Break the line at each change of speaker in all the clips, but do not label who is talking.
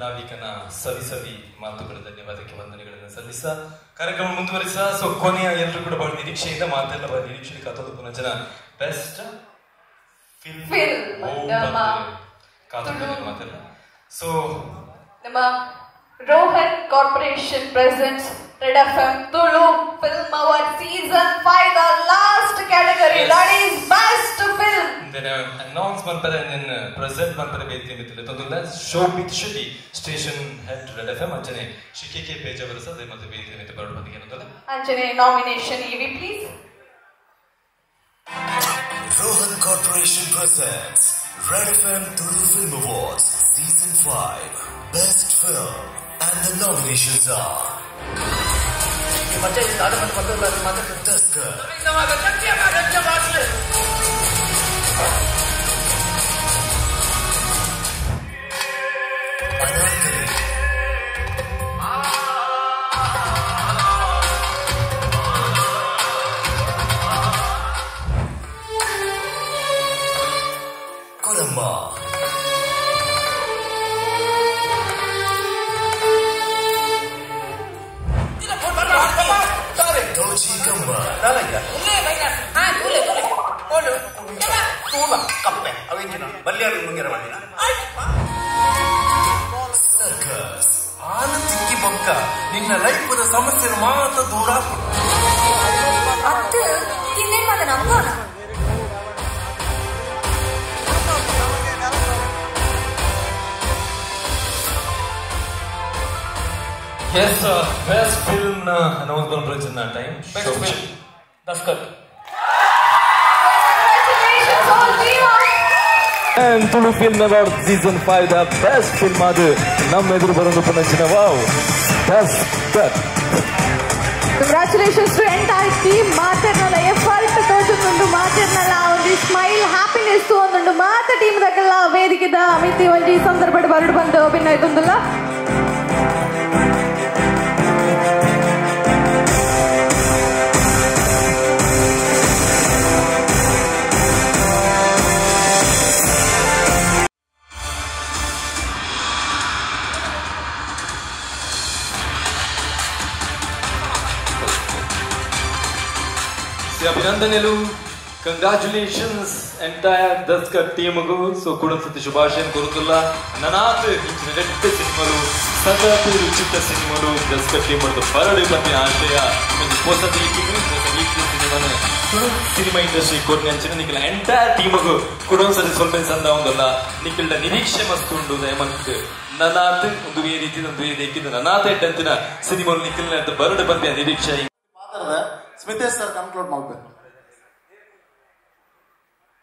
ನಾವಿಕನ ಸವಿ ಮಾತುಗಳು ಧನ್ಯವಾದಕ್ಕೆ ವಂದನೆಗಳನ್ನು ಸಲ್ಲಿಸ ಕಾರ್ಯಕ್ರಮ ಮುಂದುವರಿಸ. ಸೊ ಕೊನೆಯ ಎಲ್ಲರೂ ಕೂಡ ಬಹಳ ನಿರೀಕ್ಷೆಯಿಂದ ಮಾತೆಲ್ಲ ಬಹಳ ನಿರೀಕ್ಷೆ ಕಾತೋದು ಪುನಃ ಜನ ಬೆಸ್ಟ್ ಫಿಲ್ಮ್ ಕಾತೋದು ಮಾತೆಲ್ಲ. ಸೊ
ನಮ್ಮ Rohan corporation presents Red FM Tulu Film Award Season 5, the last category, yes. That is Best Film.
Then announce manpare and then present manpare ವೇದಿಕೆ ಮಿತ್ತಲೆ ತೊಂದಲ್ಲ Shobith Shetty station head Red FM ಅಂಚನೆ ಶಿಕೆಕೆ ಪೇಜ್ ಅವರ ಸಹ ಮತ್ತೆ ವೇದಿಕೆ ಮಿತ್ತ ಬರೋಣ ಬಂದಿಗೆ ಅನ್ನೋದಲ್ಲ
ಅಂಚನೆ nomination EV please.
Rohan Corporation presents Red FM Tulu Film Awards Season 5 Best Film and the nominations are Daskar, Anarkali, Kolamma, Doji Gamba, Circus, ಆನಂದಿಕ್ಕಿ ಬೊಕ್ಕ ನಿನ್ನ ಲೈಫದ ಸಮಸ್ಯೆ ಮಾತ್ರ ದೂರ
ಅತ್ತೆ ಇನ್ನೇನ್ ಮಾಡ ನಂಬೋಣ.
Yes, best film announcement present time. Best film, Daskar.
Congratulations all Viva.
And Tulu Film Award Season 5 the best film adu ನಮ್ಮ ಎದುರು ಬರೋದು ಪುನಃ wow. Daskar.
Congratulations to entire team. ಮಾತರ್ನಲ್ಲ ಎಫರ್ಟ್ ತೋಜುಂಡು ಮಾತರ್ನಲ್ಲ ಒಂದು ಸ್ಮೈಲ್ ಹ್ಯಾಪಿನೆಸ್ ಒಂದು ಮಾತ ಟೀಮ್ ದಕಲ್ಲ ವೇದಿಕೆದ ಮಿತಿ ಒಂಜಿ ಸಂದರ್ಭದ ಬರಡು ಬಂದು ಅಭಿನಯ ತೊಂದಲ್ಲ.
ಅಭಿನಂದನೆಗಳು, ಕಂಗ್ರಾಚುಲೇಷನ್ಸ್ ಎಂಟೈರ್ ದಸ್ಕರ್ ಟೀಮ್ಗೂ. ಸೊ ಕುಡನ್ಸತಿ ಶುಭಾಶಯ ಕೋರುತ್ತಲ್ಲ. ನನಾತ್ ಇಂಚಿನ ರೆಡ್ಡ ಸಿನಿಮರು ಸತತ ರುಚಿತ ಸಿನಿಮರು ದಸ್ಕರ್ ಟೀಮ್ ಬರಡು ಬಂದ ಆಶಯ ಹೊಸ ಸಿನಿಮಾನ ಸಿನಿಮಾ ಇಂಡಸ್ಟ್ರಿ ಕೊಡ್ನಿ ಅಂಚಿನ ನಿಖಿಲ ಎಂಟೈರ್ ಟೀಮ್ಗೂ ಕುಡನ್ಸತಿ ಸ್ವಲ್ಪ ಸಂದ ಒಂದಲ್ಲ ನಿಖಿಲ್ಡ ನಿರೀಕ್ಷೆ ಮಸ್ತ್ ಉಂಡು ದಯಮಂತ್ ನನಾತ್ ಒಂದು ವೇ ರೀತಿ ಒಂದು ವೇ ದೇಕಿದ ನನಾತ್ ಎಂಟಂತಿನ ಸಿನಿಮಾ ನಿಖಿಲ್ನ ಬರಡು ಬಂದ ನಿರೀಕ್ಷೆ
ಸ್ಮಿತೇಶ್ ಸರ್ ಕನ್ಕ್ಲೂಡ್ ಮಾಡಬೇಕು.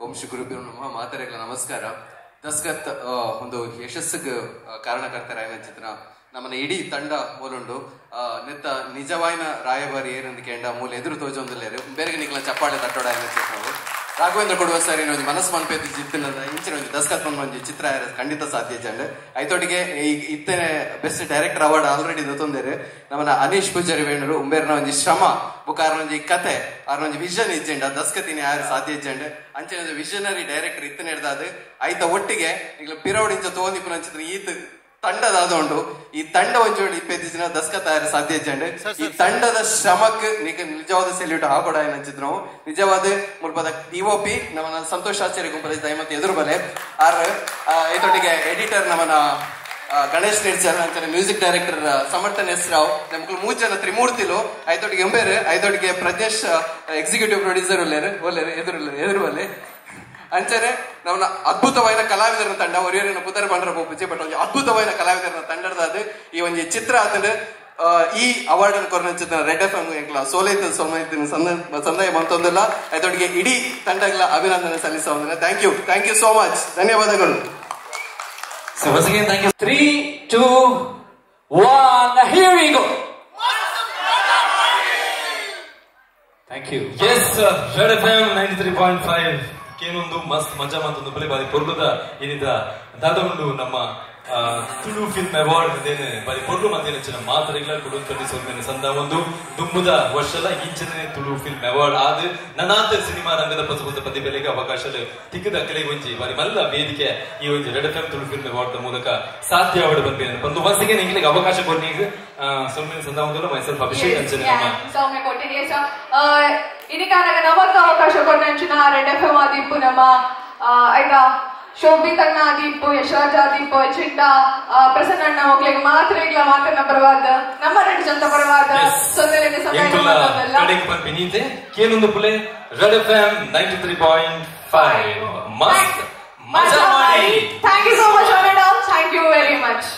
ಓಂ ಶ್ರೀ ಗುರುಭ್ಯೋ ನಮಃ. ಮಾತರೆಗಳ ನಮಸ್ಕಾರ. ದಸ್ಕತ್ ಒಂದು ಯಶಸ್ಸಿಗೆ ಕಾರಣಕರ್ತರ ಚಿತ್ರ ನಮ್ಮನ್ನ ಇಡೀ ತಂಡ ಮೂಲುಂಡು ನೆತ್ತ ನಿಜವಾಯಿನ ರಾಯಭಾರಿ ಏನಂದು ಕೇಂಡ ಮೂಲ ಎದುರು ತೋಜೊಂದಿಲ್ಲೇರು ಬೇರೆ ನಿಕ್ಲ ಚಪ್ಪಾಳೆ ತಟ್ಟೋಡ ಚಿತ್ರವು ರಾಘವೇಂದ್ರ ಕೊಡುವ ಸರ್ ಒಂದು ಮನಸ್ಸು ಮನ್ಪೇತಿ ಜಿತ್ತಿನ ಇಂಚಿನ ಒಂದು ದಸ್ಕತ್ ಒಂದು ಚಿತ್ರ ಖಂಡಿತ ಸಾಧ್ಯ ಚಂಡ್ ಐತೊಟ್ಟಿಗೆ ಇತ್ತೇನೆ ಬೆಸ್ಟ್ ಡೈರೆಕ್ಟರ್ ಅವಾರ್ಡ್ ಆಲ್ರೆಡಿ ತೊಂದರೆ ನಮ್ಮನ್ನ ಅನೀಶ್ ಪೂಜಾರಿ ವೇಣರು ಉಂಬೇರ್ನ ಒಂದು ಶ್ರಮ ಬುಕಾರ್ನ ಒಂದು ಕತೆ ಅವ್ರನ್ನ ಒಂದು ವಿಷನ್ ಇಜ್ಜೆಂಡ ದಸ್ಕತಿನ ಯಾರು ಸಾಧ್ಯ ಇಜ್ಜೆಂಡ್ ಅಂಚಿನ ಒಂದು ವಿಷನರಿ ಡೈರೆಕ್ಟರ್ ಇತ್ತನೆ ಹಿಡ್ದಾದ ಐತ ಒಟ್ಟಿಗೆ ಈಗ ಪಿರವಡಿಂಚ ತೋಂದಿಪ್ಪನ ಚಿತ್ರ ಈತ್ ತಂಡದಾದುಂಡು ಈ ತಂಡ ಒಂಜೋಡಿ ಇಪ್ಪತ್ತು ದಿನ ದಸ್ಕತ್ ಆಯ್ರೆ ಸಾಧ್ಯ ಇಜ್ಜಂಡ್ ಈ ತಂಡದ ಶ್ರಮಕ್ಕೆ ನಿಜವಾದ ಸೆಲ್ಯೂಟ್ ಹಾಕೊಡ ಏನಂಚಿದ್ ನಾವು ನಿಜವಾದ ಮುಲ್ಪದ ಡಿಒಪಿ ನಮ್ಮನ್ನ ಸಂತೋಷ್ ಆಚಾರ್ಯ ಗುಂಪದ ದಯಮತಿ ಎದುರು ಬಲೆ ಆರ್ ಇದೊಟ್ಟಿಗೆ ಎಡಿಟರ್ ನಮ್ಮನ್ನ ಗಣೇಶ್ ನಿರ್ಚಲ್ ಅಂತಾನೆ music director Samarthan S Rao ನಮ್ಗೆ 3 ಜನ ತ್ರಿಮೂರ್ತಿಲು ಐದೊಟ್ಟಿಗೆ ಎಂಬೇರು ಐದೊಟ್ಟಿಗೆ ಪ್ರದೇಶ್ ಎಕ್ಸಿಕ್ಯೂಟಿವ್ ಪ್ರೊಡ್ಯೂಸರ್ ಒಲ್ಲೇರು ಎದುರು ಬಲ್ಲೆ ಅಂಚನೆ ನಮ್ಮನ್ನ ಅದ್ಭುತವಾದ ಕಲಾವಿದರ ತಂಡ ಒರಿಯರಿನ ಪುದರ್ ಬಂಡ್ರ ಪೂಜೆ ಬಟ್ ಒಂದು ಅದ್ಭುತವಾದ ಕಲಾವಿದರ ತಂಡದ ಈ ಒಂದು ಚಿತ್ರ ಆತಂದ್ರೆ ಈ ಅವಾರ್ಡ್ ಅನ್ನು ಕೊರಚಿದ ರೆಡ್ ಎಫ್ ಎಂಕ್ಲ ಸೋಲೈತ ಸಂದಾಯ ಬಂತೊಂದಿಲ್ಲ ಅದರೊಟ್ಟಿಗೆ ಇಡೀ ತಂಡಗಳ ಅಭಿನಂದನೆ ಸಲ್ಲಿಸೋದ್ರೆ ಥ್ಯಾಂಕ್ ಯು ಸೋ ಮಚ್. ಧನ್ಯವಾದಗಳು.
3, 2, 1 here we go. Thank you.
Yes, Red FM 93.5 ಕೇನೊಂದು ಮಸ್ತ್ ಮಜಾ ಮಾತೊಂದು ಬಲೆ ಬಾರಿ ಕೊರ್ಲದ ಏನಿದ ದಾದಗೊಂಡು ನಮ್ಮ ತುಳು ಫಿಲ್ಮ್ ಅವಾರ್ಡ್ ಅದೇನು ಬರೀ ಕೊಡ್ಲು ಮಂದಿ ನಚ್ಚಿನ ಮಾತ್ರೆಗಳ ಕುಡು ಕಟ್ಟಿ ಸೊಲ್ಮೇನೆ ಸಂದ ಒಂದು ದುಂಬುದ ವರ್ಷಲ ಇಂಚನೆ ತುಳು ಫಿಲ್ಮ್ ಅವಾರ್ಡ್ ಆದ ನನಾತ ಸಿನಿಮಾ ರಂಗದ ಪಸಪುಸ ಪ್ರತಿಭೆಗೆ ಅವಕಾಶ ತಿಕ್ಕದ ಕಲೆಗೆ ಒಂಜಿ ಬಾರಿ ಮಲ್ಲ ವೇದಿಕೆ ಈ ಒಂದು red FM Tulu film award ಮೂಲಕ ಸಾಧ್ಯ ಆವಡ ಬಂದೇನೆ ಒಂದು ವರ್ಷಕ್ಕೆ ನಿಂಗೆ ಅವಕಾಶ ಕೊಡ್ಲಿಕ್ಕೆ ಸೊಲ್ಮೇನೆ ಸಂದ ಒಂದು ಮೈಸೂರು ಅಭಿಷೇಕ್ ಅಂಚನೆ
ಸೌಮ್ಯ ಕೊಟ್ಟಿಗೆ ಇದಕ್ಕಾಗ ನಮಗ ಅವಕಾಶ ಕೊಟ್ಟಂಚಿನ ರೆಡ್ ಎಫ್ಎಂ ಆದಿಪ್ಪು ನಮ್ಮ ಆಯ್ತಾ ಶೋಭಿತಣ್ಣ ದೀಪು ಯಶರಾಜ ದೀಪು ಚಿಂಟ ಪ್ರಸನ್ನ ಹೋಗ್ಲಿಕ್ಕೆ ಮಾತ್ರ ಈಗಲ ಮಾತ್ರ ಪರವಾದ ನಮ್ಮ ರೆಡ್ ಜನತ ಪರವಾದ ಸೊಂದಲಿಗೆ
ಸಮಯ ಕೇನೊಂದು ಪುಲೆ ರೆಡ್ ಎಫ್ಎಂ 93.5 ಮಸ್ತ್ ಮಜಾ ಮಾಡಿ
thank you so much thank you very much